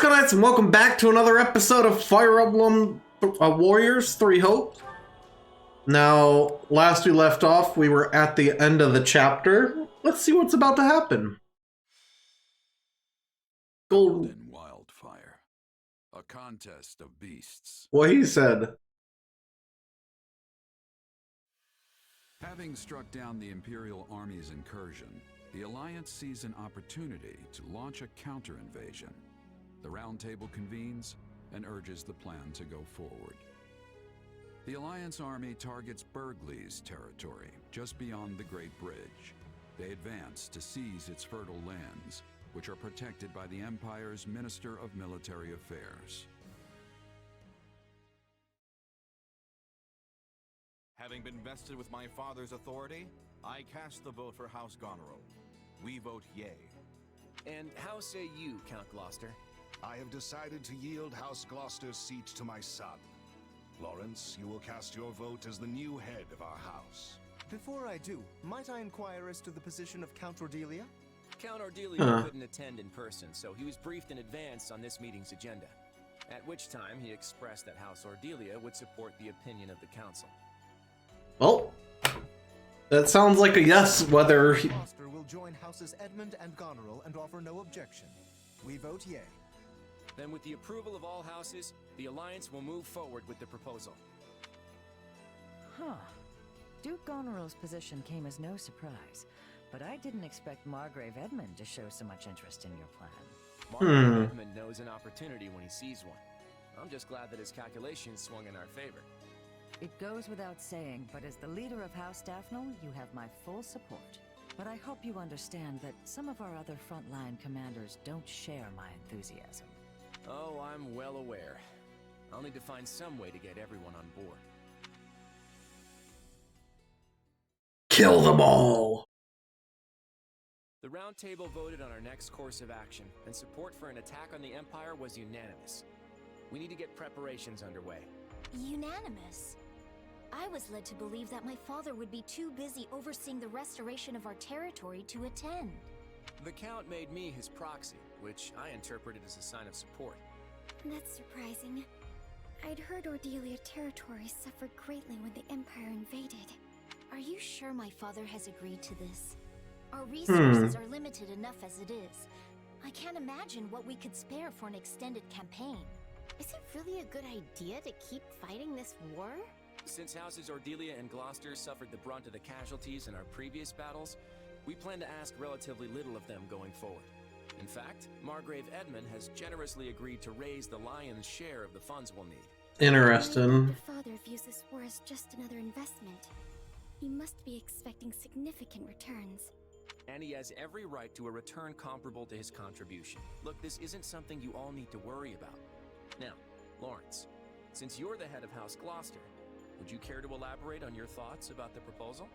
EscoNitz, and welcome back to another episode of Fire Emblem Warriors 3 Hope. Now, last we left off, we were at the end of the chapter. Let's see what's about to happen. Golden wildfire. A contest of beasts. What he said. Having struck down the Imperial Army's incursion, the Alliance sees an opportunity to launch a counter-invasion. The Round Table convenes and urges the plan to go forward. The Alliance army targets Burgley's territory, just beyond the Great Bridge. They advance to seize its fertile lands, which are protected by the Empire's Minister of Military Affairs. Having been vested with my father's authority, I cast the vote for House Goneril. We vote yay. And how say you, Count Gloucester? I have decided to yield House Gloucester's seat to my son. Lawrence, you will cast your vote as the new head of our house. Before I do, might I inquire as to the position of Count Ordelia? Count Ordelia couldn't attend in person, so he was briefed in advance on this meeting's agenda. At which time he expressed that House Ordelia would support the opinion of the council. Well, that sounds like a yes, whether... Gloucester will join Houses Edmund and Goneril and offer no objection. We vote yay. Then with the approval of all houses, the Alliance will move forward with the proposal. Huh. Duke Goneril's position came as no surprise, but I didn't expect Margrave Edmund to show so much interest in your plan. Margrave Edmund knows an opportunity when he sees one. I'm just glad that his calculations swung in our favor. It goes without saying, but as the leader of House Daphne, you have my full support. But I hope you understand that some of our other frontline commanders don't share my enthusiasm. Oh, I'm well aware. I'll need to find some way to get everyone on board. Kill them all! The Round Table voted on our next course of action, and support for an attack on the Empire was unanimous. We need to get preparations underway. Unanimous? I was led to believe that my father would be too busy overseeing the restoration of our territory to attend. The Count made me his proxy, which I interpreted as a sign of support. That's surprising. I'd heard Ordelia territory suffered greatly when the Empire invaded. Are you sure my father has agreed to this? Our resources are limited enough as it is. I can't imagine what we could spare for an extended campaign. Is it really a good idea to keep fighting this war? Since Houses Ordelia and Gloucester suffered the brunt of the casualties in our previous battles, we plan to ask relatively little of them going forward. In fact, Margrave Edmund has generously agreed to raise the lion's share of the funds we'll need. Interesting. My father views this war as just another investment. He must be expecting significant returns. And he has every right to a return comparable to his contribution. Look, this isn't something you all need to worry about. Now, Lawrence, since you're the head of House Gloucester, would you care to elaborate on your thoughts about the proposal?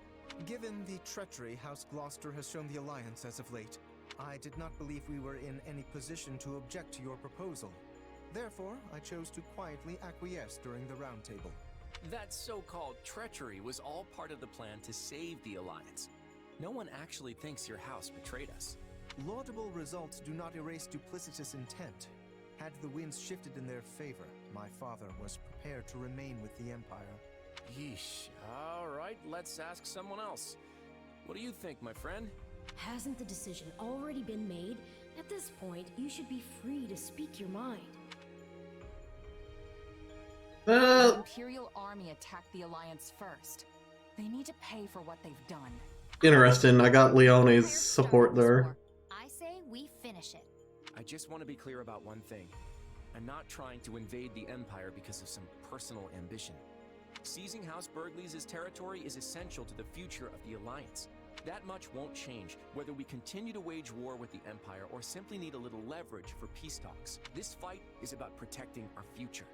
Given the treachery House Gloucester has shown the Alliance as of late, I did not believe we were in any position to object to your proposal. Therefore, I chose to quietly acquiesce during the Round Table. That so-called treachery was all part of the plan to save the Alliance. No one actually thinks your house betrayed us. Laudable results do not erase duplicitous intent. Had the winds shifted in their favor, my father was prepared to remain with the Empire. Yeesh. All right, let's ask someone else. What do you think, my friend? Hasn't the decision already been made? At this point, you should be free to speak your mind. The Imperial Army attacked the Alliance first. They need to pay for what they've done. Interesting, I got Leone's support there. I say we finish it. I just want to be clear about one thing. I'm not trying to invade the Empire because of some personal ambition. Seizing House Burgley's territory is essential to the future of the Alliance. That much won't change, whether we continue to wage war with the Empire or simply need a little leverage for peace talks. This fight is about protecting our future.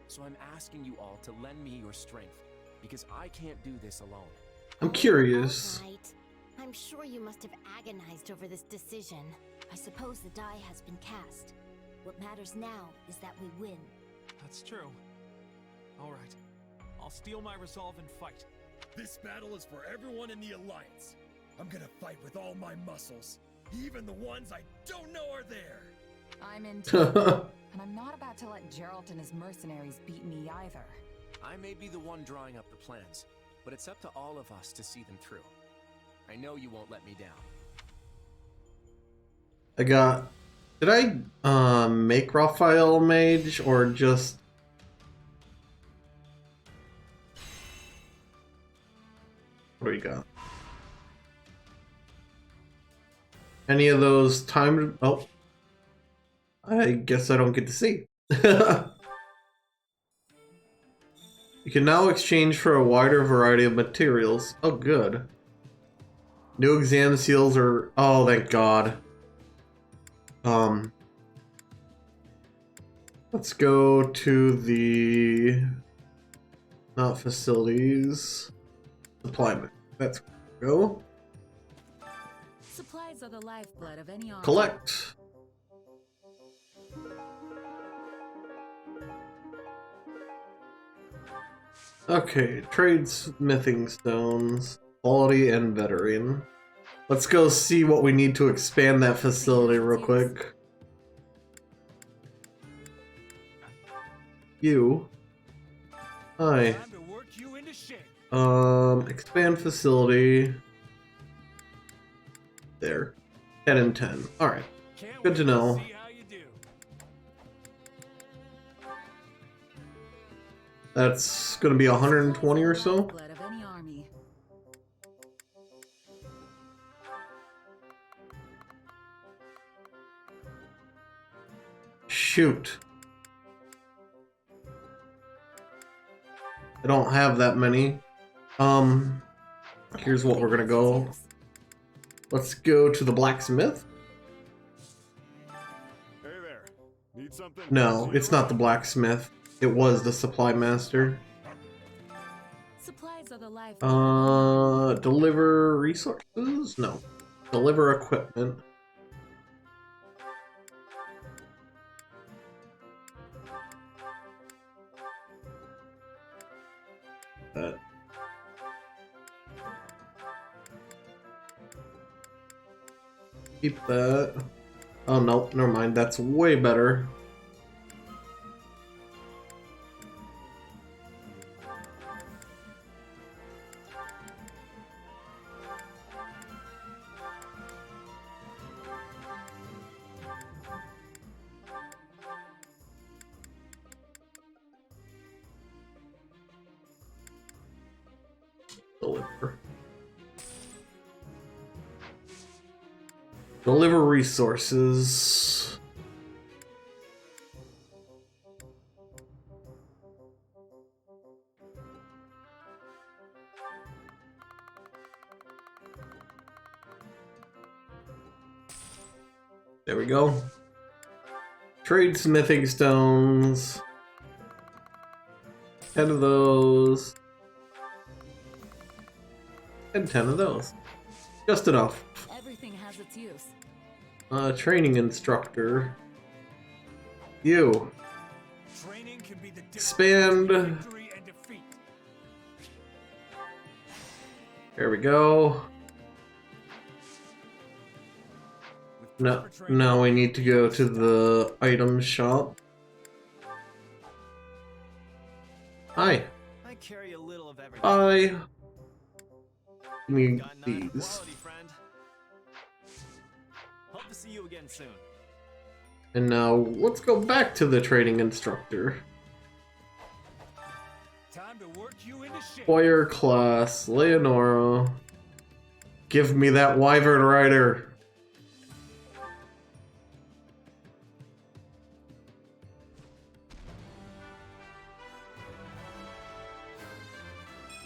So I'm asking you all to lend me your strength, because I can't do this alone. I'm curious. All right. I'm sure you must have agonized over this decision. I suppose the die has been cast. What matters now is that we win. That's true. All right. I'll steel my resolve and fight. This battle is for everyone in the Alliance. I'm gonna fight with all my muscles, even the ones I don't know are there. I'm in too, and I'm not about to let Geralt and his mercenaries beat me either. I may be the one drawing up the plans, but it's up to all of us to see them through. I know you won't let me down. Did I make Raphael mage or just... What do we got? Any of those timed... Oh. I guess I don't get to see. You can now exchange for a wider variety of materials. Oh, good. New exam seals are... Oh, thank God. Let's go to the... Not facilities. Supply. Let's go. Supplies are the lifeblood of any army. Collect. Okay, trade smithing stones, quality and veteran. Let's go see what we need to expand that facility real quick. You. Hi. Expand facility. There. 10 and 10. Alright. Good to know. That's gonna be 120 or so. Shoot. I don't have that many. Here's what we're gonna go. Let's go to the blacksmith. Hey there. Need something? No, it's not the blacksmith. It was the supply master. Supplies are the life. Deliver resources? No. Deliver equipment. That. Keep that. Oh no, never mind. That's way better. Deliver resources. There we go. Trade smithing stones. 10 of those. And 10 of those. Just enough. Everything has its use. Training instructor. You. Training can be the Expand. victory and defeat. There we go. No, now we need to go to the item shop. Hi. I carry a little of everything. Hi. Give me these. Quality, friend. Hope to see you again soon. And now let's go back to the training instructor. Time to work you into shape. Warrior class, Leonora. Give me that wyvern rider.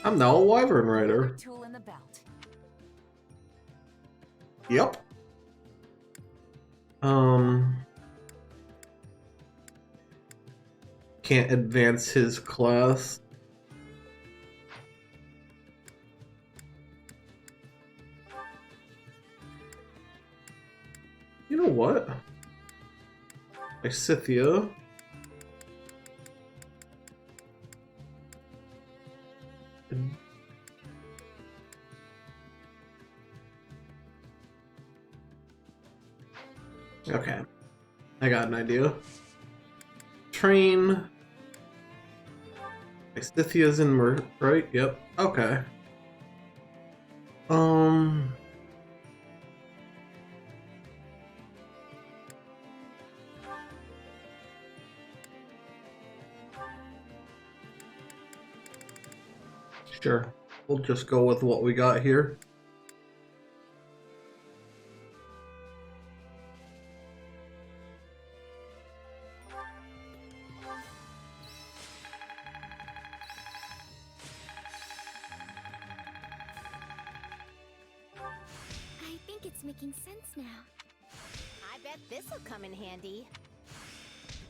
I'm now a wyvern rider. Tool in the belt. Yep. Can't advance his class. You know what? Scythia. Okay. I got an idea. Train. Scythia's in right? Yep. Okay. Sure. We'll just go with what we got here. I think it's making sense now. I bet this'll come in handy.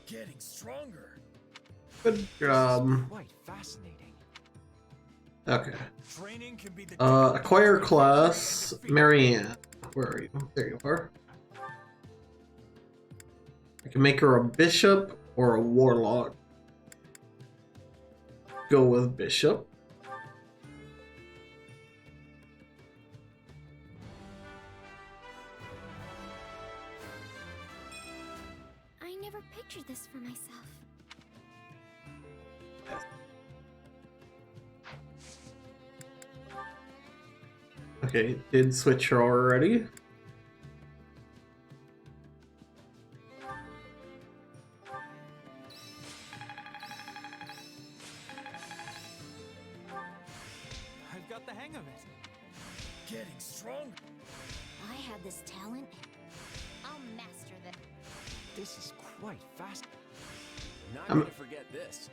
Getting stronger. Good job. Quite fascinating. Okay. Training can be the Acquire class, Marianne. Where are you? There you are. I can make her a bishop or a warlock. Go with bishop. I never pictured this for myself. Okay, did switch her already. I've got the hang of it. getting stronger. I had this talent. I'll master this. This is quite fast. Not I'm- gonna forget this.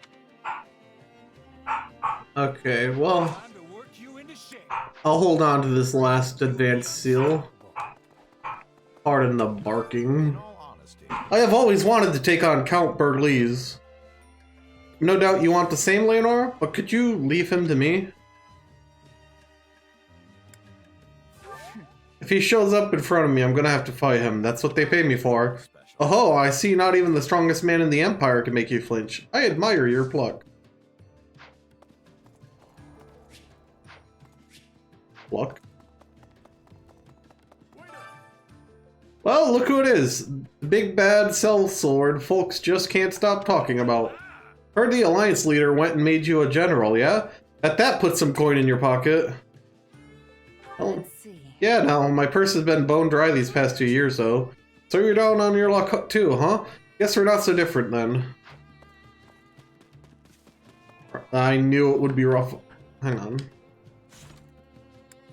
Okay, well, Time to work you into shape. I'll hold on to this last advanced seal. Pardon the barking. I have always wanted to take on Count Burglees. No doubt you want the same, Leonora, but could you leave him to me? If he shows up in front of me, I'm gonna have to fight him. That's what they pay me for. Oh, I see not even the strongest man in the Empire can make you flinch. I admire your pluck. Pluck? Well, look who it is. The big bad sellsword folks just can't stop talking about. Heard the Alliance leader went and made you a general, yeah? Bet that put some coin in your pocket. Oh. Yeah, now, my purse has been bone dry these past 2 years, though. So you're down on your luck too, huh? Guess we're not so different, then. I knew it would be rough. Hang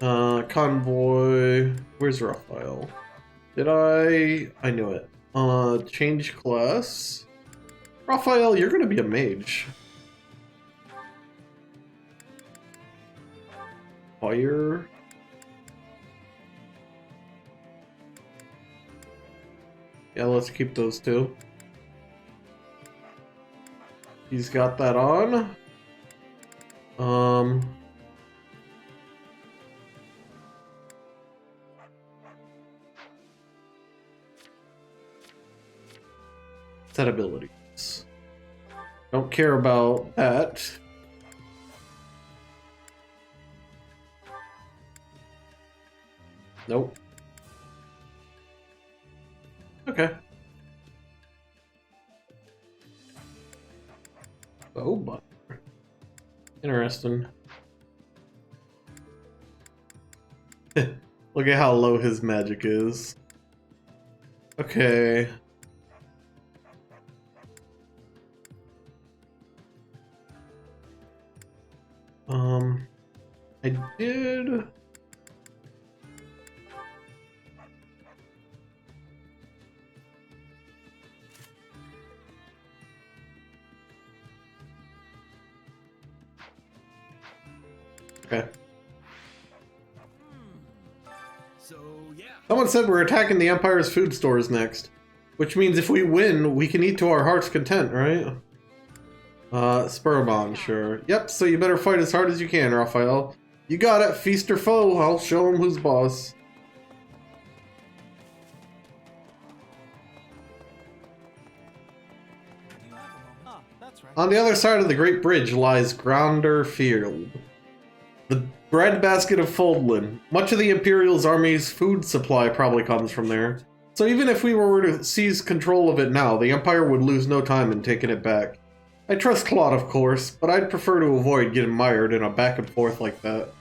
on. Convoy... Where's Raphael? Did I knew it. Change class. Raphael, you're gonna be a mage. Fire. Yeah, let's keep those two. He's got that on. Set abilities. Don't care about that. Nope. Okay. Oh, but interesting. Look at how low his magic is. Okay. I did. Okay. So, yeah. Someone said we're attacking the Empire's food stores next. Which means if we win, we can eat to our heart's content, right? Spurbon, sure. Yep, so you better fight as hard as you can, Raphael. You got it, feast or foe, I'll show him who's boss. On the other side of the Great Bridge lies Grounder Field, the breadbasket of Foldlin. Much of the Imperial's army's food supply probably comes from there. So even if we were to seize control of it now, the Empire would lose no time in taking it back. I trust Claude, of course, but I'd prefer to avoid getting mired in a back and forth like that.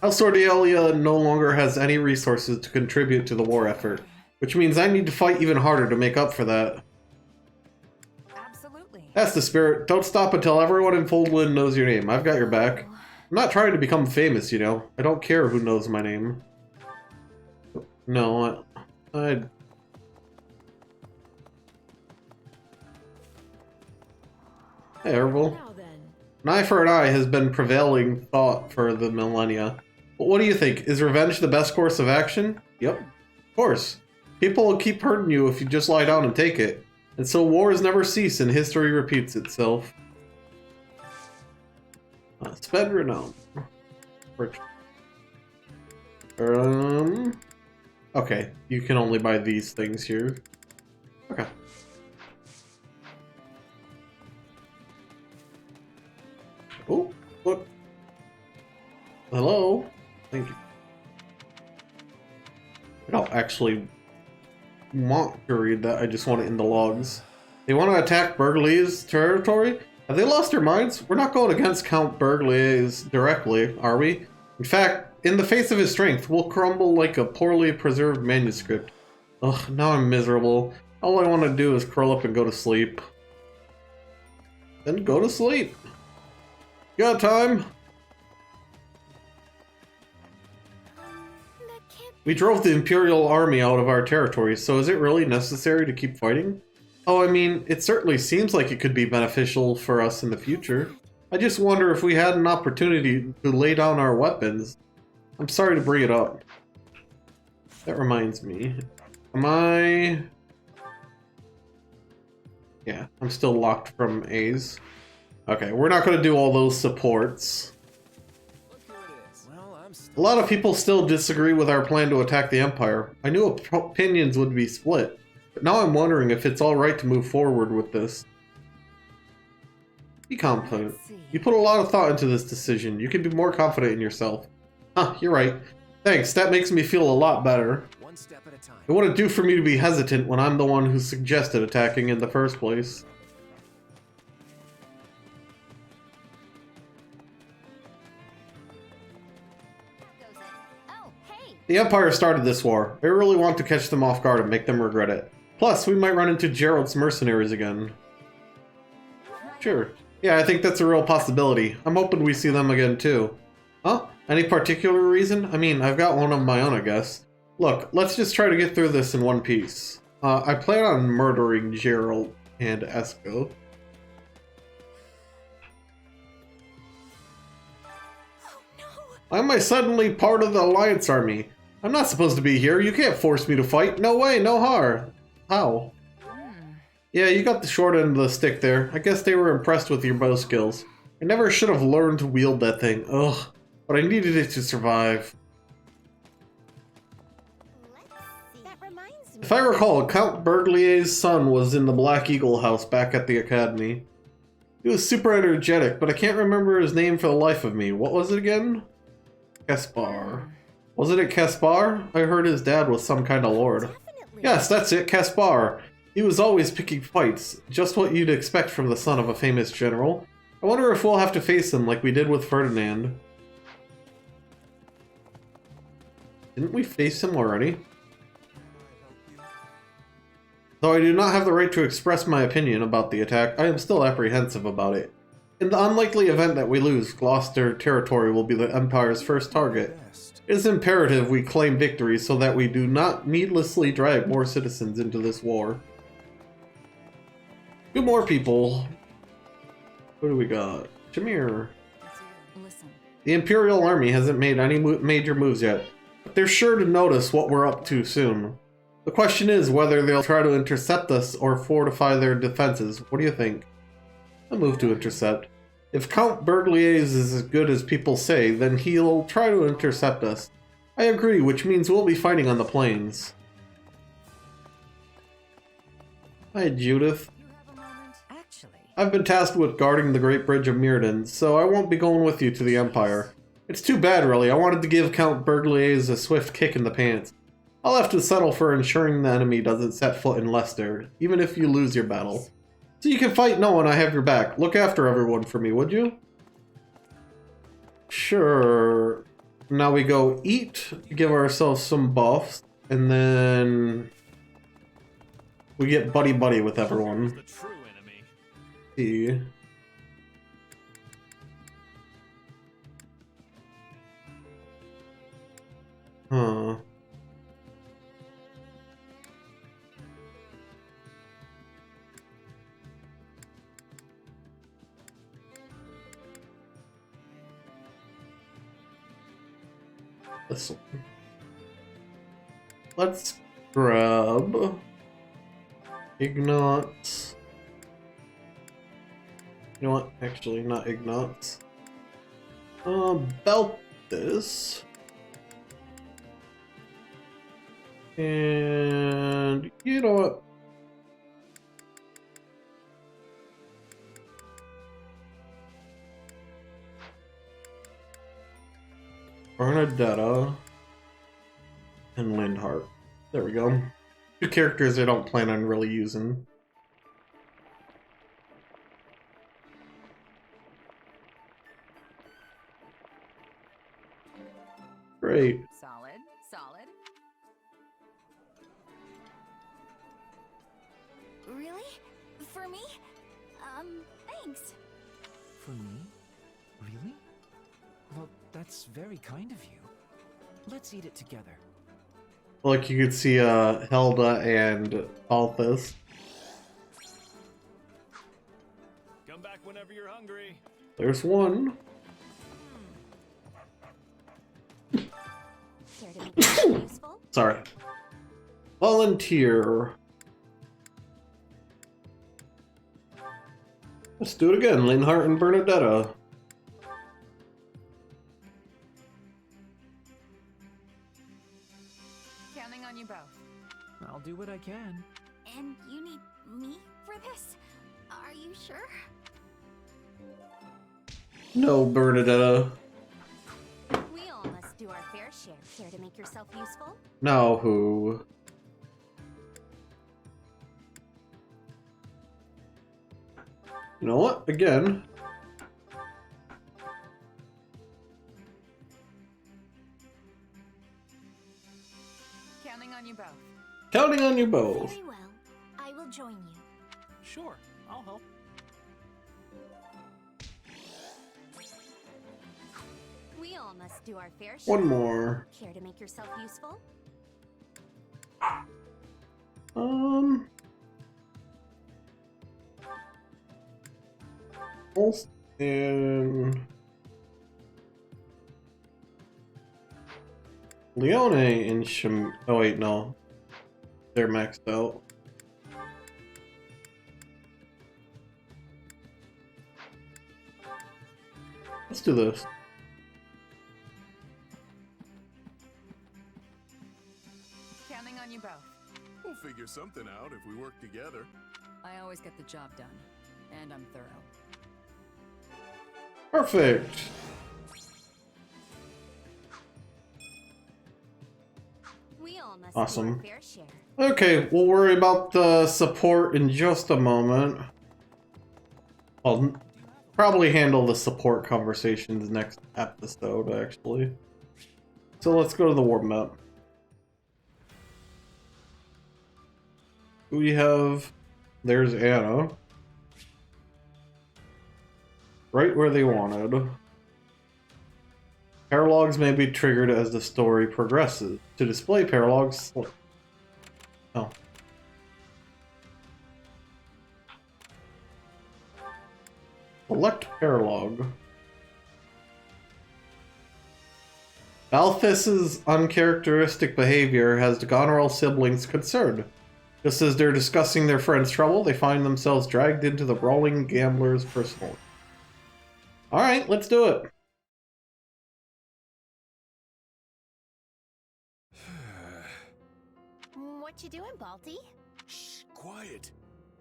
House Cordelia no longer has any resources to contribute to the war effort, which means I need to fight even harder to make up for that. Absolutely. That's the spirit. Don't stop until everyone in Foldland knows your name. I've got your back. I'm not trying to become famous, you know. I don't care who knows my name. No, Hey, Arvel. An eye for an eye has been prevailing thought for the millennia. But what do you think? Is revenge the best course of action? Yep, of course. People will keep hurting you if you just lie down and take it. And so wars never cease and history repeats itself. Spend renown. Okay, you can only buy these things here. Okay. Oh, look. Hello. Thank you. I don't actually want to read that. I just want it in the logs. They want to attack Bergley's territory? Have they lost their minds? We're not going against Count Bergley's directly, are we? In fact, in the face of his strength, we'll crumble like a poorly preserved manuscript. Ugh, now I'm miserable. All I want to do is curl up and go to sleep. Then go to sleep. You got time? We drove the Imperial Army out of our territory, so is it really necessary to keep fighting? Oh, I mean, it certainly seems like it could be beneficial for us in the future. I just wonder if we had an opportunity to lay down our weapons. I'm sorry to bring it up. That reminds me. Am I... Yeah, I'm still locked from A's. Okay, we're not going to do all those supports. A lot of people still disagree with our plan to attack the Empire. I knew opinions would be split, but now I'm wondering if it's alright to move forward with this. Be confident. You put a lot of thought into this decision. You can be more confident in yourself. Huh, you're right. Thanks, that makes me feel a lot better. One step at a time. It wouldn't do for me to be hesitant when I'm the one who suggested attacking in the first place. The Empire started this war. I really want to catch them off guard and make them regret it. Plus, we might run into Gerald's mercenaries again. Sure. Yeah, I think that's a real possibility. I'm hoping we see them again too. Huh? Any particular reason? I mean, I've got one of my own, I guess. Look, let's just try to get through this in one piece. I plan on murdering Gerald and Esco. Why am I suddenly part of the Alliance Army? I'm not supposed to be here. You can't force me to fight. No way, no har. How? Yeah, you got the short end of the stick there. I guess they were impressed with your bow skills. I never should have learned to wield that thing. Ugh. But I needed it to survive. If I recall, Count Berglier's son was in the Black Eagle house back at the academy. He was super energetic, but I can't remember his name for the life of me. What was it again? Caspar. Wasn't it Caspar? I heard his dad was some kind of lord. Yes, that's it, Caspar. He was always picking fights, just what you'd expect from the son of a famous general. I wonder if we'll have to face him like we did with Ferdinand. Didn't we face him already? Though I do not have the right to express my opinion about the attack, I am still apprehensive about it. In the unlikely event that we lose, Gloucester territory will be the Empire's first target. It is imperative we claim victory so that we do not needlessly drag more citizens into this war. 2 more people. What do we got? Jameer. The Imperial Army hasn't made any major moves yet, but they're sure to notice what we're up to soon. The question is whether they'll try to intercept us or fortify their defenses. What do you think? A move to intercept. If Count Berglier's is as good as people say, then he'll try to intercept us. I agree, which means we'll be fighting on the plains. Hi, Judith. I've been tasked with guarding the Great Bridge of Mirrodin, so I won't be going with you to the Empire. It's too bad, really. I wanted to give Count Bergliez a swift kick in the pants. I'll have to settle for ensuring the enemy doesn't set foot in Leicester, even if you lose your battle. So you can fight no one, I have your back. Look after everyone for me, would you? Sure. Now we go eat, give ourselves some buffs, and then we get buddy-buddy with everyone. The true enemy. See. Huh. This one. Let's grab Ignatz. You know what? Actually, not Ignatz. Beltis. And you know what? Bernadetta and Lindhart. There we go. Two characters I don't plan on really using. Great. Solid, solid. Really? For me? Thanks. For me? Really? Well, that's very kind of you. Let's eat it together. Like you could see Helda and Balthus. Come back whenever you're hungry. There's one. Care to make yourself useful? Sorry. Volunteer. Let's do it again. Linhart and Bernadetta. Counting on you both. I'll do what I can. And you need me for this? Are you sure? No, Bernadetta. We all must do our fair share. Care to make yourself useful? No, who? You know what? Again. Counting on you both. Counting on you both. Very well. I will join you. Sure, I'll help. We all must do our fair share. One more. Care to make yourself useful? And Leone and Shim. Oh wait, no, they're maxed out. Let's do this. Counting on you both. We'll figure something out if we work together. I always get the job done, and I'm thorough. Perfect. We all must Awesome. do our fair share. Okay, we'll worry about the support in just a moment. I'll probably handle the support conversations next episode, actually. So let's go to the war map. We have... There's Anna. Right where they wanted. Paralogs may be triggered as the story progresses. To display paralogs... Oh. Select paralog. Balthus's uncharacteristic behavior has the Goneril siblings concerned. Just as they're discussing their friend's trouble, they find themselves dragged into the brawling gamblers personally. Alright, let's do it. What you doing, Balti? Shh, quiet.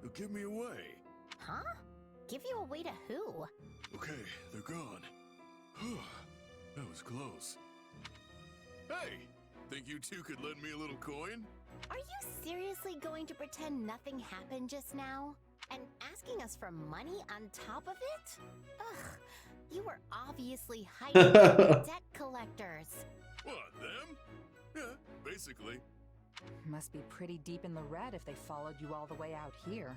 They'll give me away. Huh? Give you away to who? Okay, they're gone. That was close. Hey! Think you two could lend me a little coin? Are you seriously going to pretend nothing happened just now? And asking us for money on top of it? Ugh, you were obviously hiding from debt collectors. What, them? Yeah, basically. Must be pretty deep in the red if they followed you all the way out here.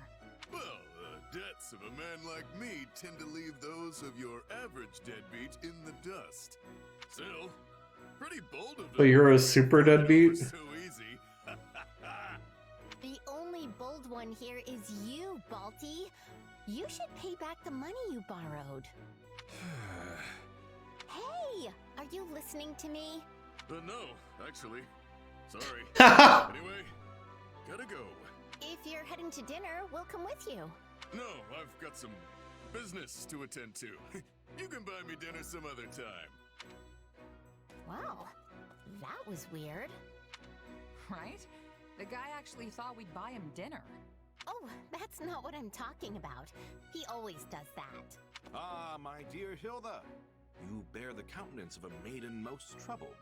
Well, the debts of a man like me tend to leave those of your average deadbeat in the dust. Still, pretty bold of them. But you're a super deadbeat? So easy. The only bold one here is you, Balti. You should pay back the money you borrowed. Hey, are you listening to me? No, actually. Sorry. Anyway, gotta go. If you're heading to dinner, we'll come with you. No, I've got some business to attend to. You can buy me dinner some other time. Wow, that was weird. Right? The guy actually thought we'd buy him dinner. Oh, that's not what I'm talking about. He always does that. Ah, my dear Hilda. You bear the countenance of a maiden most troubled.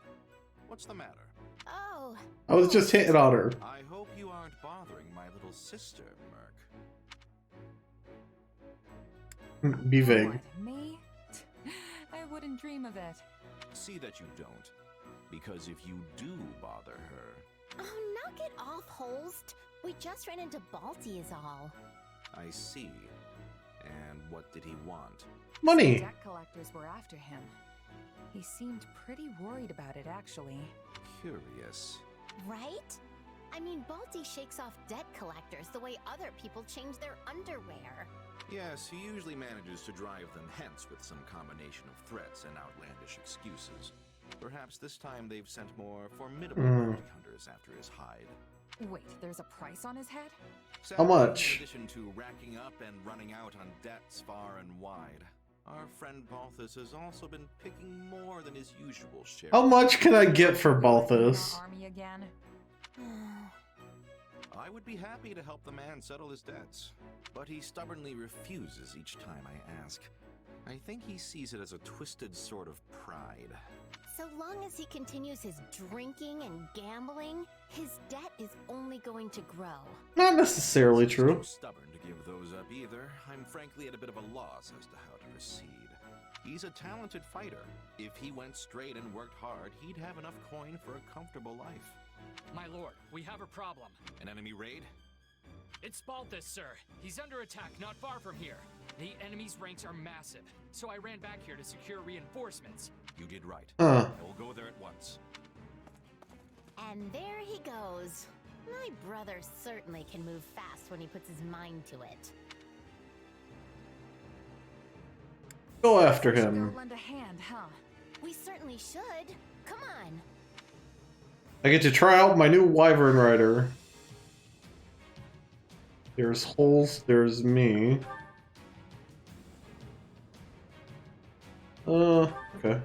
What's the matter? Oh. I was just hitting on her. I hope you aren't bothering my little sister, Merc. Be vague. What, me? I wouldn't dream of it. See that you don't. Because if you do bother her... Oh, knock it off, Holst. We just ran into Balti is all. I see. And what did he want? Money. Debt collectors were after him. He seemed pretty worried about it, actually. Curious. Right? I mean, Balti shakes off debt collectors the way other people change their underwear. Yes, he usually manages to drive them hence with some combination of threats and outlandish excuses. Perhaps this time they've sent more formidable bounty hunters after his hide. Wait, there's a price on his head? How much? In addition to racking up and running out on debts far and wide, our friend Balthus has also been picking more than his usual share. How much can I get for Balthus? Army again? I would be happy to help the man settle his debts, but he stubbornly refuses each time I ask. I think he sees it as a twisted sort of pride. So long as he continues his drinking and gambling, his debt is only going to grow. Not necessarily true. Too stubborn to give those up either. I'm frankly at a bit of a loss as to how to proceed. He's a talented fighter. If he went straight and worked hard, he'd have enough coin for a comfortable life. My lord, we have a problem. An enemy raid? It's Balthus, sir. He's under attack not far from here. The enemy's ranks are massive, so I ran back here to secure reinforcements. You did right. Huh. I will go there at once. And there he goes. My brother certainly can move fast when he puts his mind to it. Go after him. Go lend a hand, huh? We certainly should. Come on. I get to try out my new Wyvern Rider. There's Holes, there's me. Okay.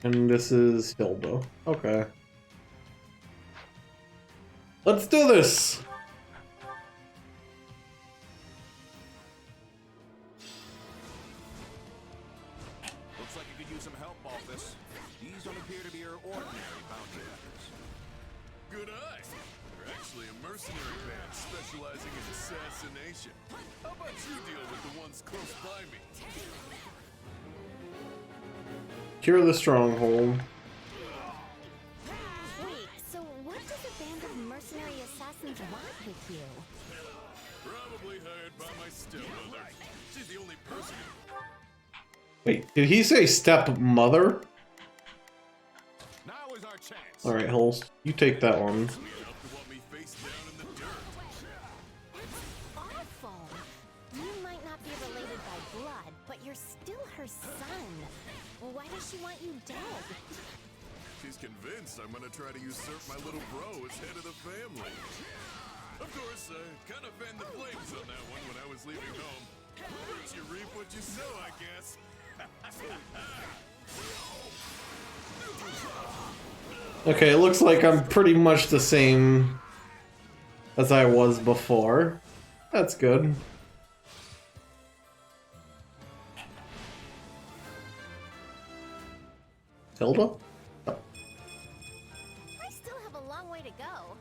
And this is Hilda. Okay. Let's do this! Looks like you could use some help, Balthus. These don't appear to be your ordinary bounty hunters. Good eye. They're actually a mercenary band specializing in assassination. How about you deal with the ones close by me? Cure the stronghold. Wait, so what does a band of mercenary assassins want with you? Probably hired by my stepmother. She's the only person. Wait, did he say stepmother? Now is our chance. Alright, Holes, you take that one. That's awful. You might not be related by blood, but you're still her son. Why does she want you dead? She's convinced I'm gonna try to usurp my little bro as head of the family. Of course, I kind of fanned the flames on that one when I was leaving home. But you reap what you sow, I guess. Okay, it looks like I'm pretty much the same as I was before. That's good. Hilda? I still have a long way to go.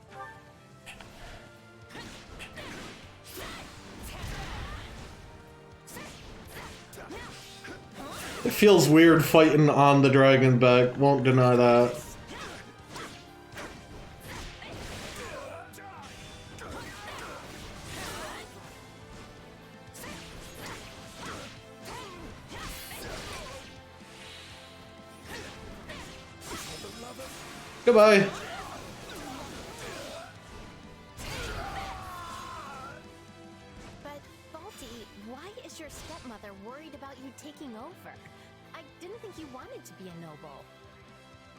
It feels weird fighting on the dragon back, won't deny that. Goodbye. But, Balti, why is your stepmother worried about you taking over? I didn't think you wanted to be a noble.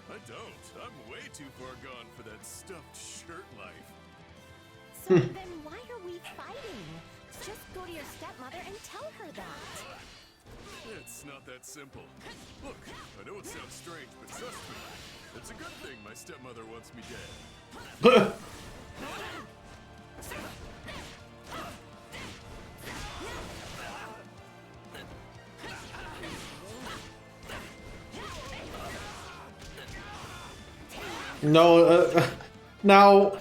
I don't. I'm way too far gone for that stuffed shirt life. So then why are we fighting? Just go to your stepmother and tell her that. It's not that simple. Look, I know it sounds strange, but trust me. It's a good thing my stepmother wants me dead. No, now,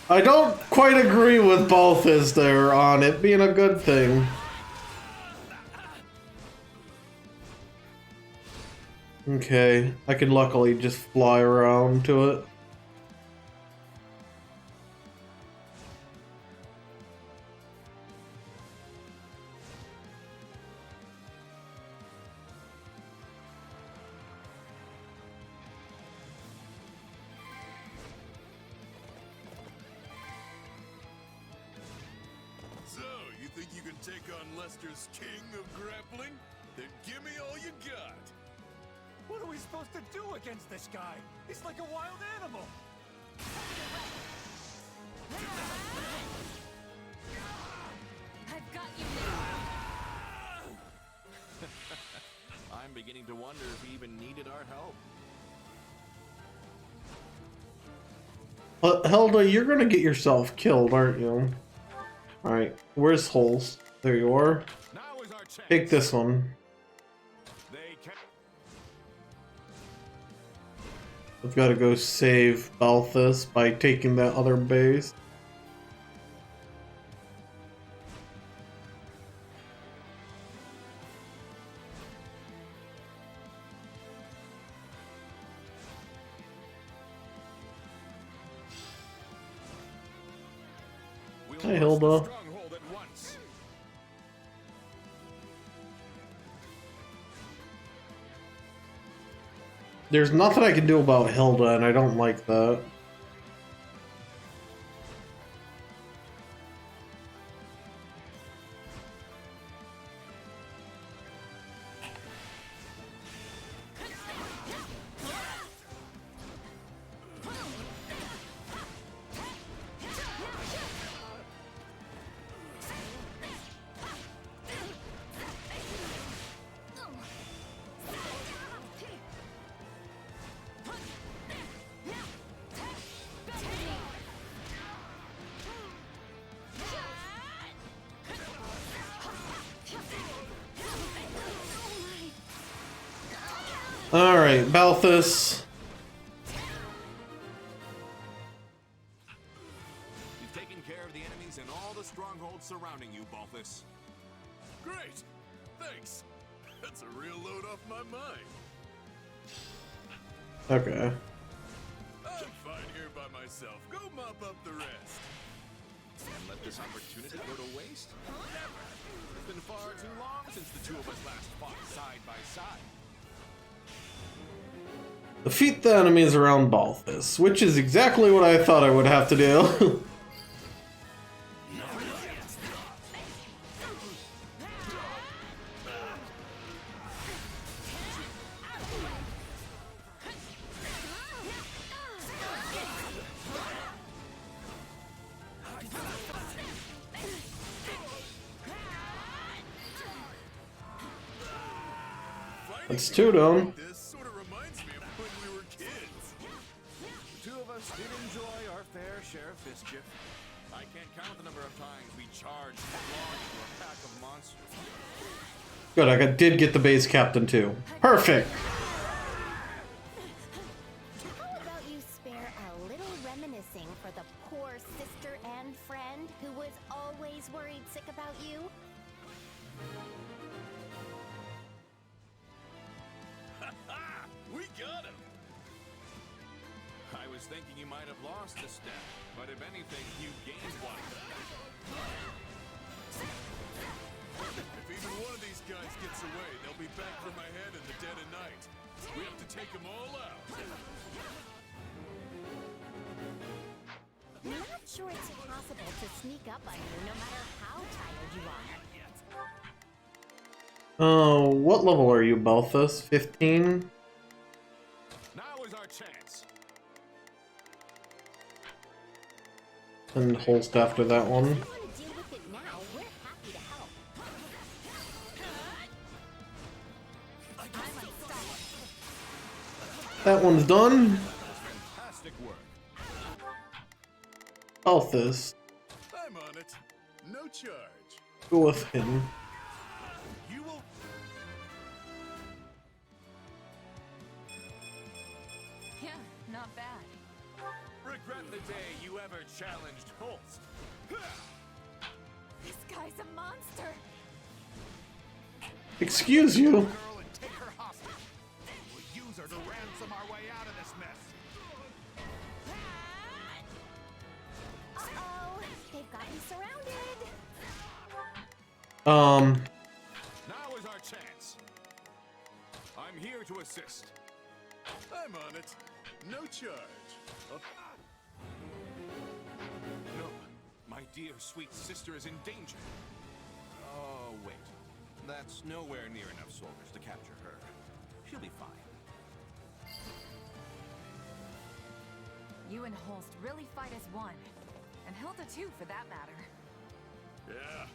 I don't quite agree with Balthus there on it being a good thing. Okay, I can luckily just fly around to it. So, you think you can take on Lester's king of grappling? Then give me all you got. What are we supposed to do against this guy? He's like a wild animal. I've got you I'm beginning to wonder if he even needed our help. But Hilda, you're gonna get yourself killed, aren't you? Alright, where's holes? There you are. Take this one. I've got to go save Balthus by taking that other base. Hi, Hilda. There's nothing I can do about Hilda, and I don't like that. Alright, Balthus. You've taken care of the enemies and all the strongholds surrounding you, Balthus. Great! Thanks! That's a real load off my mind. Okay. I'm fine here by myself. Go mop up the rest. And let this opportunity go to waste? Never! It's been far too long since the two of us last fought side by side. Defeat the enemies around Balthus, which is exactly what I thought I would have to do. That's two down. This sort of reminds me of when we were kids. The two of us did enjoy our fair share of mischief. I can't count the number of times we charged headlong into a pack of monsters. Good, I did get the base captain too. Perfect! for the poor sister and friend who was always worried sick about you? Ha! We got him! I was thinking you might have lost a step, but if anything, you gained one. If even one of these guys gets away, they'll be back for my head in the dead of night. We have to take them all out. Not sure it's possible to sneak up on you no matter how tired you are. Oh, what level are you, Balthus? 15? Now is our chance. And Holst after that one. If you want to deal with it now, we're happy to help. I'm unstoppable. That one's done. Fantastic work. Balthus, I'm on it. No charge. go with him. You will... Yeah, not bad. Regret the day you ever challenged Holst. This guy's a monster. Excuse you. Girl and take her hostage. We'll use her to ransom our way out of this mess. Uh-oh, they've got me surrounded. Now is our chance. I'm here to assist. I'm on it. No charge. No, my dear sweet sister is in danger. Oh, wait. That's nowhere near enough soldiers to capture her. She'll be fine. You and Holst really fight as one. And Hilda too, for that matter. Yeah.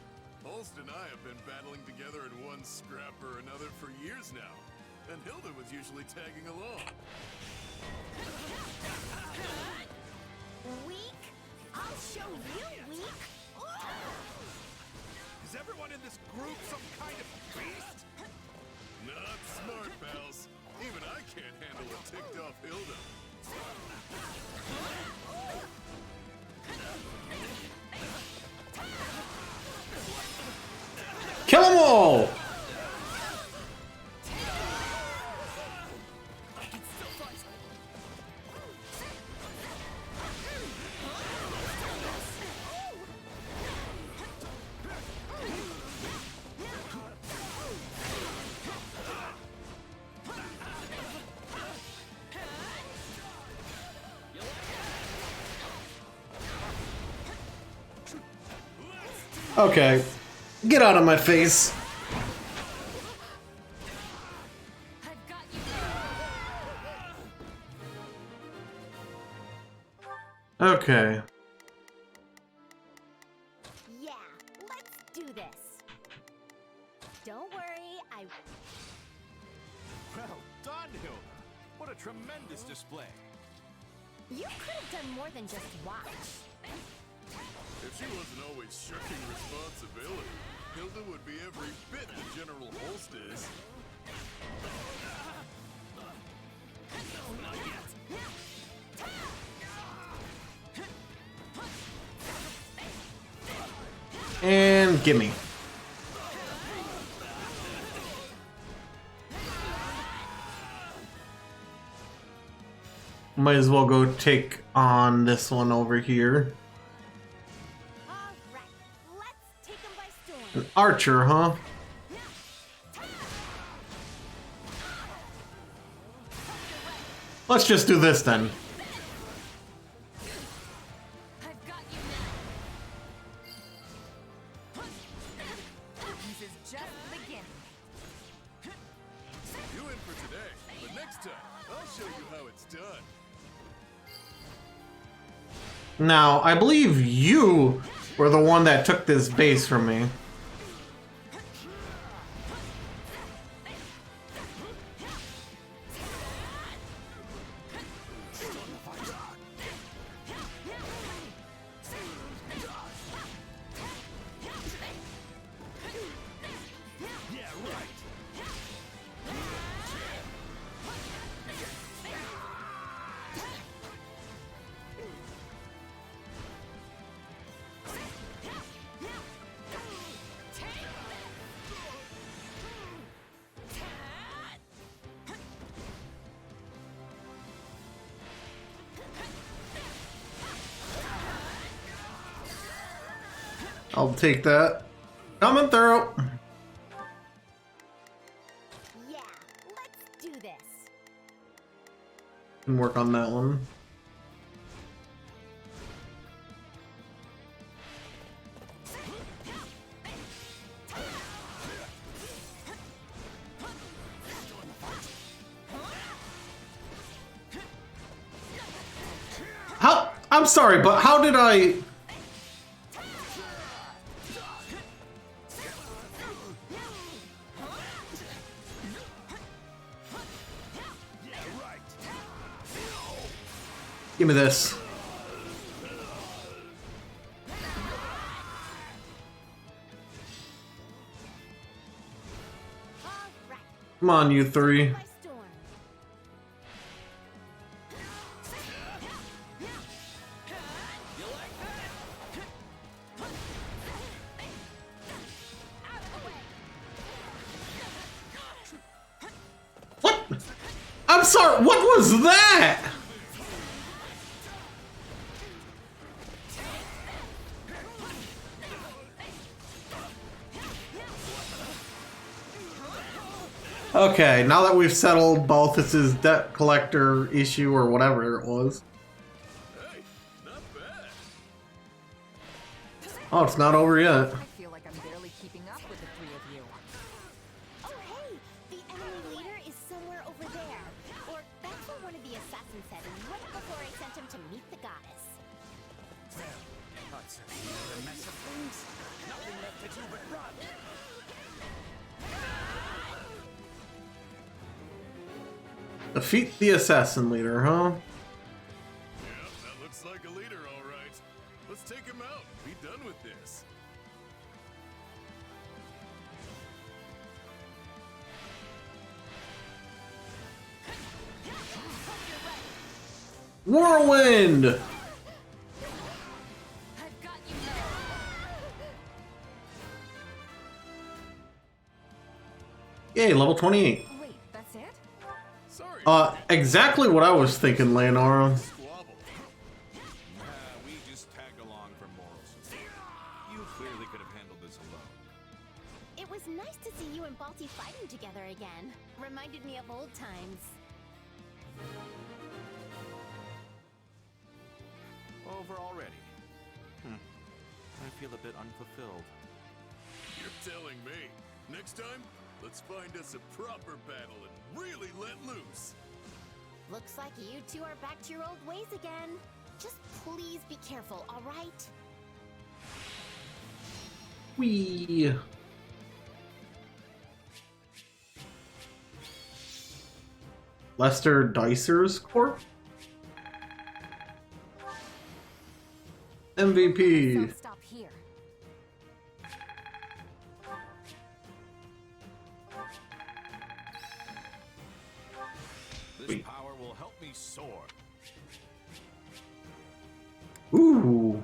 Holst and I have been battling together in one scrap or another for years now. And Hilda was usually tagging along. Weak? I'll show you weak. Is everyone in this group some kind of beast? Not smart, pals. Even I can't handle a ticked-off Hilda. Kill them all! Okay, get out of my face. Okay. Yeah, let's do this. Don't worry, Well done, Hilda. What a tremendous display. You could have done more than just watch. If she wasn't always shirking responsibility, Hilda would be every bit the General Holst is. And gimme. Might as well go take on this one over here. Alright, let's take them by storm. An archer, huh? Let's just do this then. I've got you now. This is just the beginning. You in for today, but next time, I'll show you how it's done. Now, I believe you were the one that took this base from me. I'll take that. Coming through. Yeah, let's do this. Can work on that one. How? I'm sorry, but how did I... Give me this. Come on, you three. What? I'm sorry, what was that? Okay, now that we've settled Balthus's debt collector issue or whatever it was. Hey, not bad. Oh, it's not over yet. I feel like I'm barely keeping up with the three of you. Oh hey, the enemy leader is somewhere over there. Or that's what one of the assassins said right before I sent him to meet the goddess. That's a mess of things. Nothing left to do but run. Defeat the assassin leader, huh? Yeah, that looks like a leader, all right. Let's take him out. Be done with this. Whirlwind! Yay, level 28. Wait, that's it? Sorry. Exactly what I was thinking, Leonora. Squabble. We just tag along for morals. You clearly could have handled this alone. It was nice to see you and Balti fighting together again. Reminded me of old times. Over already. I feel a bit unfulfilled. You're telling me. Next time, let's find us a proper battle and really let loose. Looks like you two are back to your old ways again. Just please be careful, all right? Whee! Lester Dicer's Corp? MVP. Stop here. This power will help me soar. Ooh.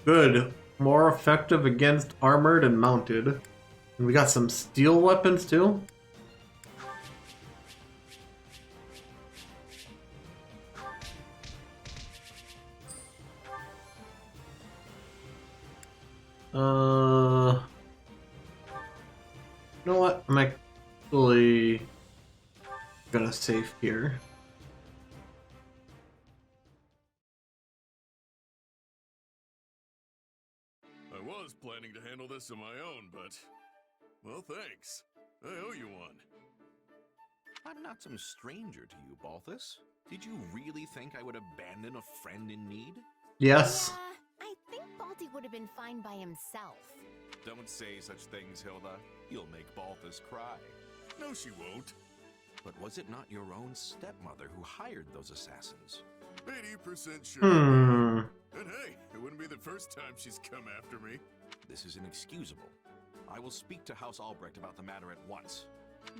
Good. More effective against armored and mounted. And we got some steel weapons too. You know what? I'm actually gonna save here. I was planning to handle this on my own, but... well, thanks. I owe you one. I'm not some stranger to you, Balthus. Did you really think I would abandon a friend in need? Yes. I think Balti would have been fine by himself. Don't say such things, Hilda. You'll make Balthus cry. No, she won't. But was it not your own stepmother who hired those assassins? 80% sure. Hmm. And hey, it wouldn't be the first time she's come after me. This is inexcusable. I will speak to House Albrecht about the matter at once.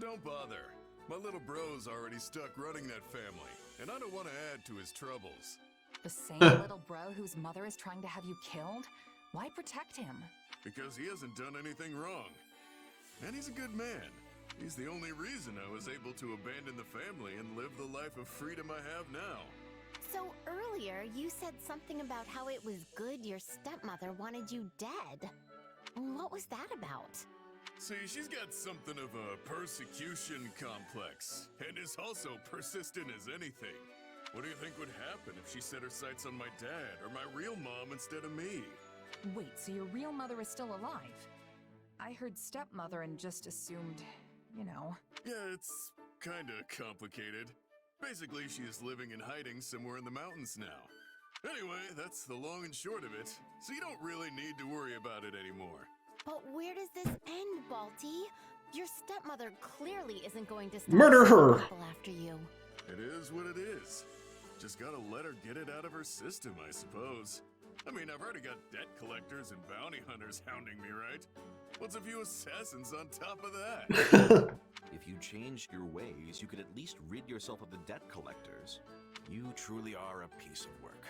Don't bother. My little bro's already stuck running that family, and I don't want to add to his troubles. The same little bro whose mother is trying to have you killed? Why protect him? Because he hasn't done anything wrong. And he's a good man. He's the only reason I was able to abandon the family and live the life of freedom I have now. So earlier earlier, you said something about how it was good your stepmother wanted you dead. What was that about? See, she's got something of a persecution complex, and is also persistent as anything. What do you think would happen if she set her sights on my dad or my real mom instead of me? Wait, so your real mother is still alive? I heard stepmother and just assumed, you know. Yeah, it's kinda complicated. Basically, she is living in hiding somewhere in the mountains now. Anyway, that's the long and short of it, so you don't really need to worry about it anymore. But where does this end, Balti? Your stepmother clearly isn't going to stop Murder her! people after you. It is what it is. Just gotta let her get it out of her system, I suppose. I mean, I've already got debt collectors and bounty hunters hounding me, right? What's a few assassins on top of that? If you changed your ways, you could at least rid yourself of the debt collectors. You truly are a piece of work.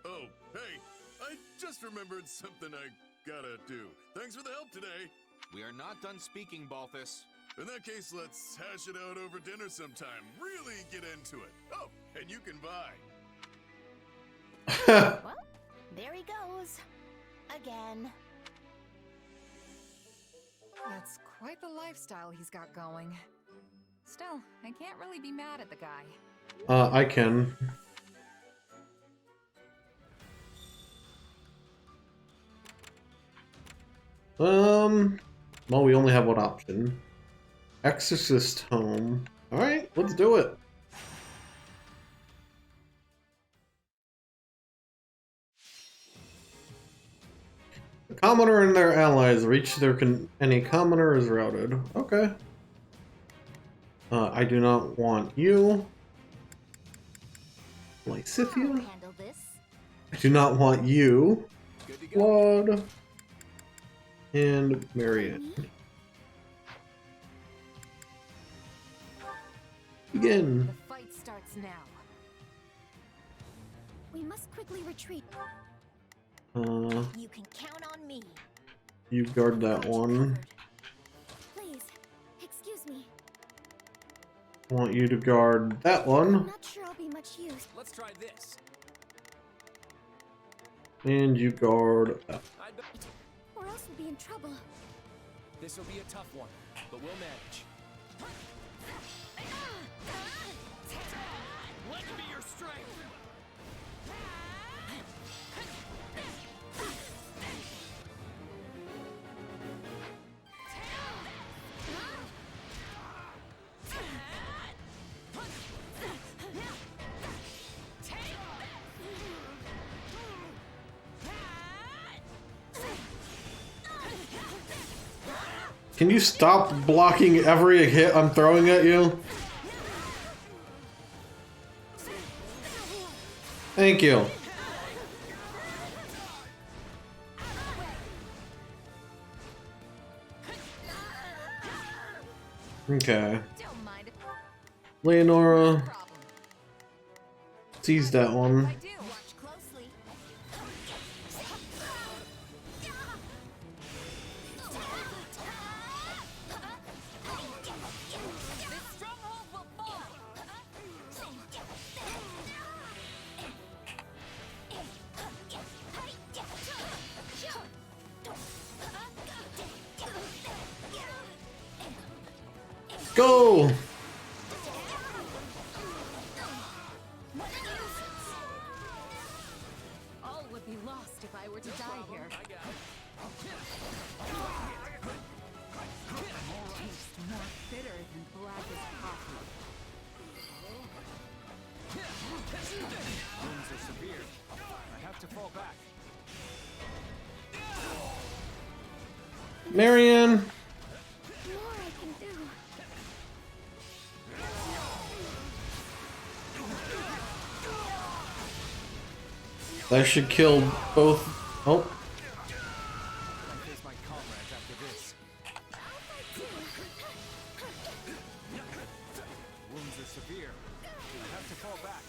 Oh, hey, I just remembered something I gotta do. Thanks for the help today. We are not done speaking, Balthus. In that case, let's hash it out over dinner sometime. Really get into it. Oh, and you can buy. Well, there he goes. Again. That's quite the lifestyle he's got going. Still, I can't really be mad at the guy. I can. Well, we only have one option. Exorcist home. Alright, let's do it. The commoner and their allies reach their any commoner is routed. Okay. I do not want you. Lysithia. I do not want you. Claude. And Marianne. Begin. The fight starts now. We must quickly retreat. You can count on me. You guard that one. Please, excuse me. I want you to guard that one. I'm not sure I'll be much use. Let's try this. And you guard that. Or else we'll be in trouble. This will be a tough one, but we'll manage. Let me be your strength! Can you stop blocking every hit I'm throwing at you? Thank you. Okay. Leonora sees that one. Go! All would be lost if I were to die here. Taste more bitter than black as coffee. Wounds are severe. I have to fall back. Marianne! That should kill both. Oh. Wounds are severe. I have to fall back.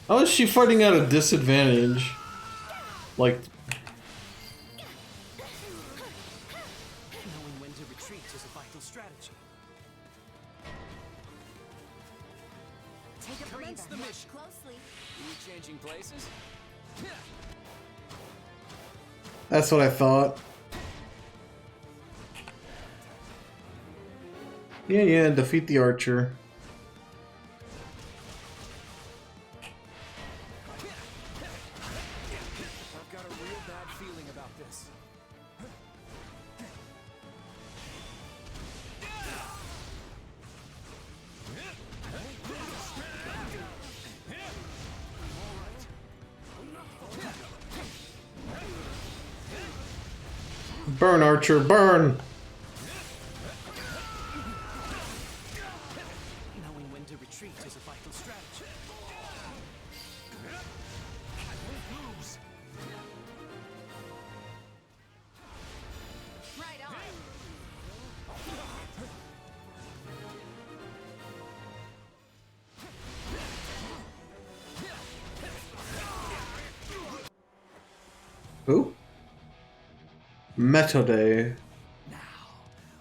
How is she fighting at a disadvantage? Like. Knowing when to retreat. is a vital strategy. Take a Commence breather. the mission. Closely. Are we changing places? That's what I thought. Yeah, defeat the archer. I've got a real bad feeling about this. Burn, archer, burn! Knowing when to retreat is a vital strategy. I won't lose. Right on. Who? Methode. Now,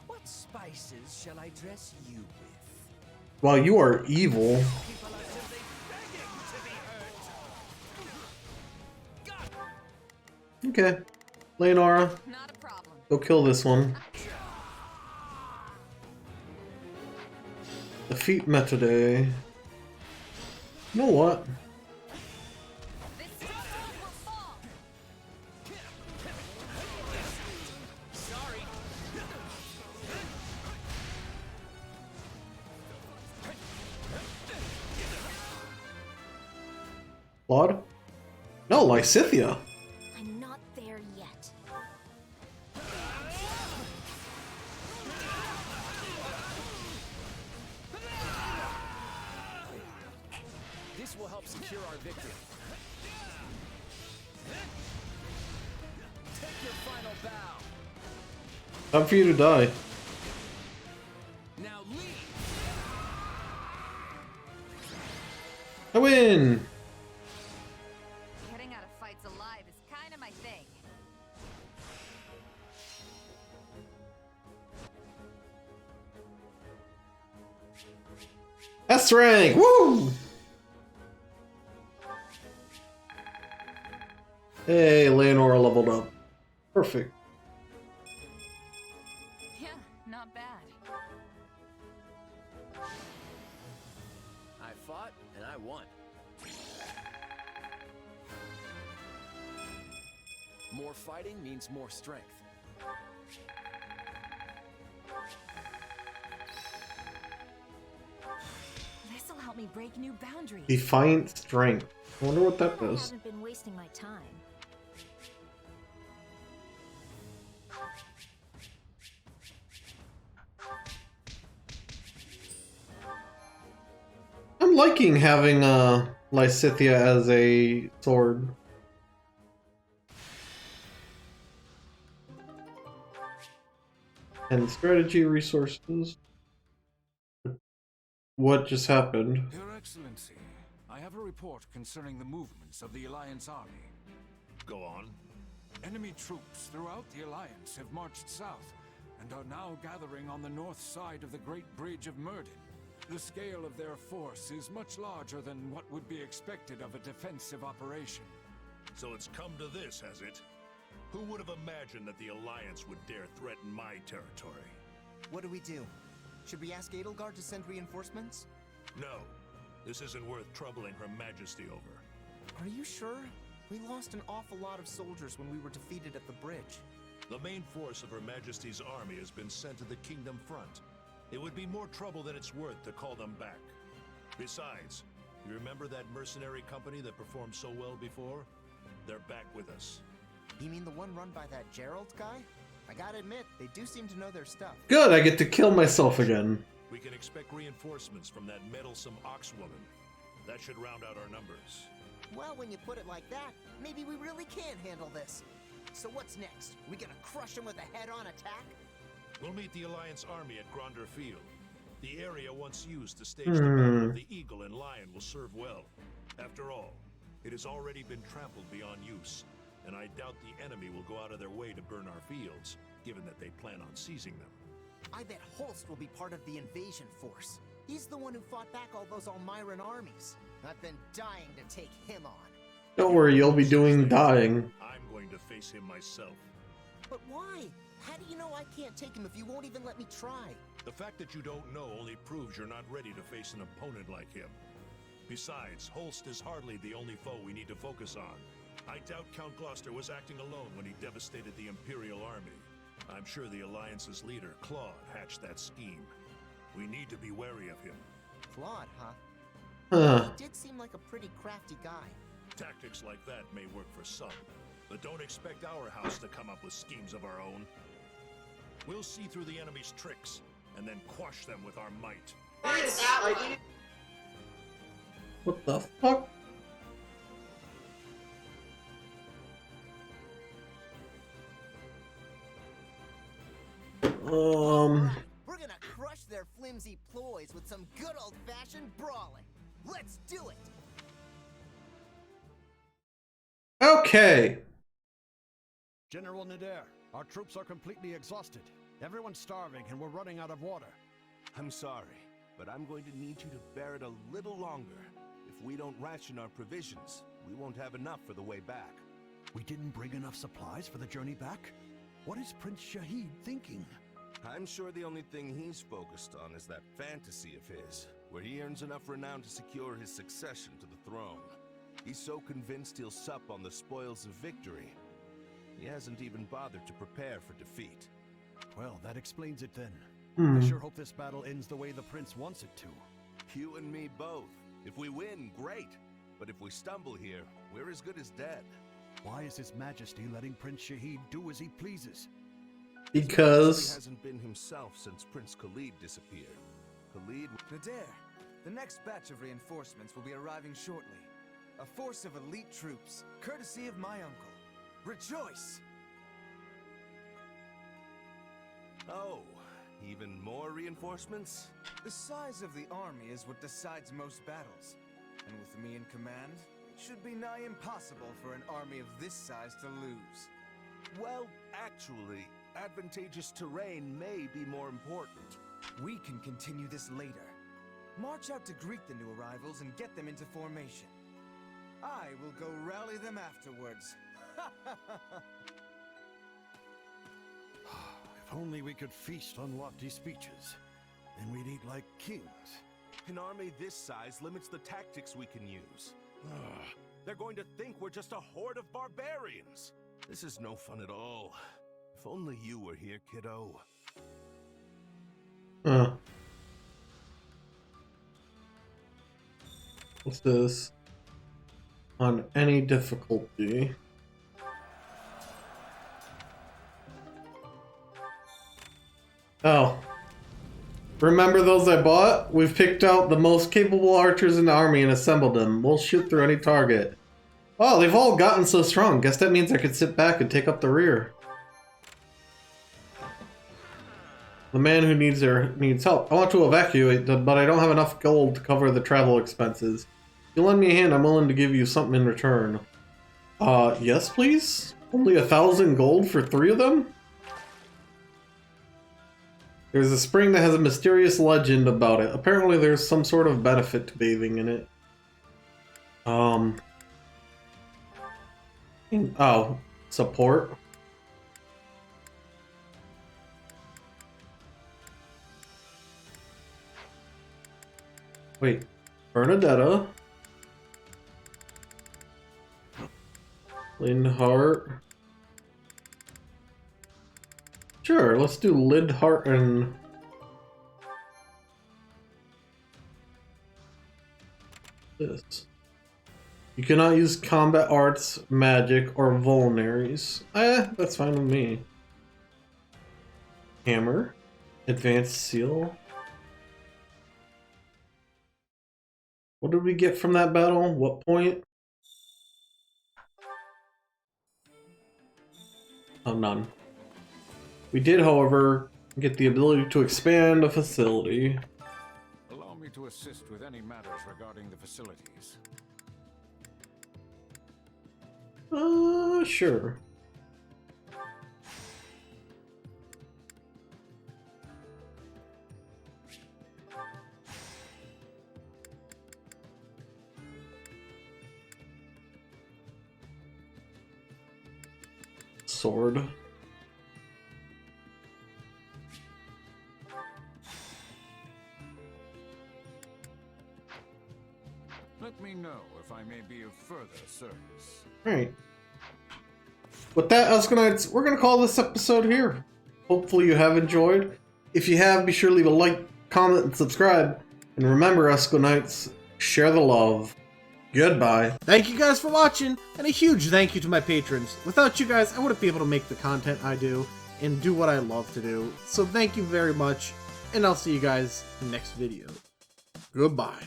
what spices shall I dress you with? Wow, you are evil. People are simply begging to be hurt. Okay. Leonora, Not a problem. go kill this one. Defeat Methode. You know what? This stronghold will fall. Sorry. Claude? No, Lysithia. I'm not there yet. This will help secure our victory. Take your final bow. Time for you to die. Now leave. I win! Getting out of fights alive is kind of my thing. S rank! Woo! Hey, Leonora leveled up. Perfect. Yeah, not bad. I fought and I won. More fighting means more strength. This'll help me break new boundaries. Defiant strength. I wonder what that I does. haven't been wasting my time. I'm liking having Lysithia as a sword. And strategy resources. What just happened? Your Excellency, I have a report concerning the movements of the Alliance army. Go on. Enemy troops throughout the Alliance have marched south and are now gathering on the north side of the Great Bridge of Murden. The scale of their force is much larger than what would be expected of a defensive operation. So it's come to this, has it? Who would have imagined that the Alliance would dare threaten my territory? What do we do? Should we ask Edelgard to send reinforcements? No. This isn't worth troubling Her Majesty over. Are you sure? We lost an awful lot of soldiers when we were defeated at the bridge. The main force of Her Majesty's army has been sent to the Kingdom front. It would be more trouble than it's worth to call them back. Besides, you remember that mercenary company that performed so well before? They're back with us. You mean the one run by that Gerald guy? I gotta admit, they do seem to know their stuff. Good, I get to kill myself again. We can expect reinforcements from that meddlesome ox woman. That should round out our numbers. Well, when you put it like that, maybe we really can handle this. So what's next? We gonna crush him with a head-on attack? We'll meet the Alliance army at Gronder Field. The area once used to stage the battle of the Eagle and Lion will serve well. After all, it has already been trampled beyond use, and I doubt the enemy will go out of their way to burn our fields, given that they plan on seizing them. I bet Holst will be part of the invasion force. He's the one who fought back all those Almiran armies. I've been dying to take him on. Don't worry, you'll be doing dying. I'm going to face him myself. But why? How do you know I can't take him if you won't even let me try? The fact that you don't know only proves you're not ready to face an opponent like him. Besides, Holst is hardly the only foe we need to focus on. I doubt Count Gloucester was acting alone when he devastated the Imperial army. I'm sure the Alliance's leader, Claude, hatched that scheme. We need to be wary of him. Claude, huh? He did seem like a pretty crafty guy. Tactics like that may work for some, but don't expect our house to come up with schemes of our own. We'll see through the enemy's tricks, and then quash them with our might. What the fuck? We're gonna crush their flimsy ploys with some good old-fashioned brawling. Let's do it! Okay. General Nader, our troops are completely exhausted. Everyone's starving and we're running out of water. I'm sorry, but I'm going to need you to bear it a little longer. If we don't ration our provisions, we won't have enough for the way back. We didn't bring enough supplies for the journey back? What is Prince Shahid thinking? I'm sure the only thing he's focused on is that fantasy of his, where he earns enough renown to secure his succession to the throne. He's so convinced he'll sup on the spoils of victory. He hasn't even bothered to prepare for defeat. Well, that explains it then. Hmm. I sure hope this battle ends the way the prince wants it to. You and me both. If we win, great. But if we stumble here, we're as good as dead. Why is His Majesty letting Prince Shahid do as he pleases? Because he hasn't been himself since Prince Khalid disappeared. Khalid... Nader, the next batch of reinforcements will be arriving shortly. A force of elite troops, courtesy of my uncle. Rejoice! Oh, even more reinforcements? The size of the army is what decides most battles. And with me in command, it should be nigh impossible for an army of this size to lose. Well, actually, advantageous terrain may be more important. We can continue this later. March out to greet the new arrivals and get them into formation. I will go rally them afterwards. If only we could feast on lofty speeches. Then we'd eat like kings. An army this size limits the tactics we can use. They're going to think we're just a horde of barbarians. This is no fun at all. If only you were here, kiddo. What's this? On any difficulty. Oh. Remember those I bought? We've picked out the most capable archers in the army and assembled them. We'll shoot through any target. Oh, they've all gotten so strong. Guess that means I could sit back and take up the rear. The man who needs help. I want to evacuate, but I don't have enough gold to cover the travel expenses. If you lend me a hand, I'm willing to give you something in return. Yes, please? Only 1,000 gold for 3 of them? There's a spring that has a mysterious legend about it. Apparently there's some sort of benefit to bathing in it. Oh. Support. Wait. Bernadetta. Lindhart. Sure, let's do Lindhart and... this. You cannot use combat arts, magic, or vulneraries. That's fine with me. Hammer. Advanced seal. What did we get from that battle? What point? Oh, none. We did, however, get the ability to expand a facility. Allow me to assist with any matters regarding the facilities. Sure. sword. Let me know if I may be of further service. Alright. With that, EscoNitz, we're going to call this episode here. Hopefully you have enjoyed. If you have, be sure to leave a like, comment, and subscribe. And remember, EscoNitz, share the love. Goodbye. Thank you guys for watching, and a huge thank you to my patrons. Without you guys, I wouldn't be able to make the content I do and do what I love to do. So thank you very much, and I'll see you guys next video. Goodbye.